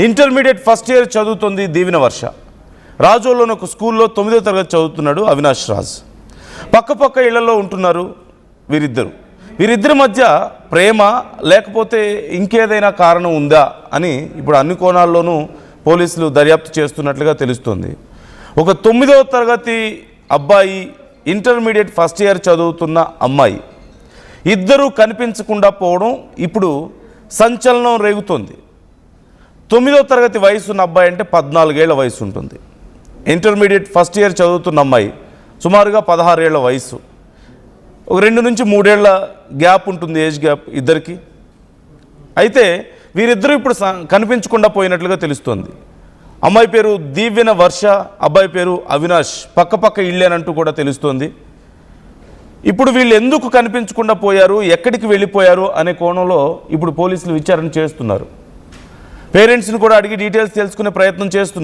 Intermediate first year చదువుతుంది దీవెన వర్ష. రాజోలోని ఒక స్కూల్లో 9వ తరగతి చదువుతున్నాడు అవినాష్ రాజ్. పక్క ఇళ్లలో ఉంటున్నారు వీరిద్దరి మధ్య ప్రేమ లేకపోతే ఇంకేదైనా కారణం ఉందా అని ఇప్పుడు అన్ని కోణాల్లోనూ పోలీసులు దర్యాప్తు చేస్తున్నట్లుగా తెలుస్తోంది. ఒక 9వ తరగతి అబ్బాయి, ఇంటర్మీడియట్ ఫస్ట్ ఇయర్ చదువుతున్న అమ్మాయి ఇద్దరూ కనిపించకుండా పోవడం ఇప్పుడు సంచలనం రేగుతోంది. 9వ తరగతి వయసున్న అబ్బాయి అంటే 14 ఏళ్ల వయసు ఉంటుంది. ఇంటర్మీడియట్ ఫస్ట్ ఇయర్ చదువుతున్న అమ్మాయి సుమారుగా 16 ఏళ్ల వయసు. ఒక 2 నుంచి 3 ఏళ్ల గ్యాప్ ఉంటుంది, ఏజ్ గ్యాప్ ఇద్దరికి. అయితే వీరిద్దరూ ఇప్పుడు కనిపించకుండా పోయినట్లుగా తెలుస్తోంది. అమ్మాయి పేరు దీవెన వర్ష, అబ్బాయి పేరు అవినాష్. పక్క ఇళ్ళేనంటూ కూడా తెలుస్తోంది. ఇప్పుడు వీళ్ళు ఎందుకు కనిపించకుండా పోయారు, ఎక్కడికి వెళ్ళిపోయారు అనే కోణంలో ఇప్పుడు పోలీసులు విచారణ చేస్తున్నారు. పేరెంట్స్ని కూడా అడిగి డీటెయిల్స్ తెలుసుకునే ప్రయత్నం చేస్తున్నారు.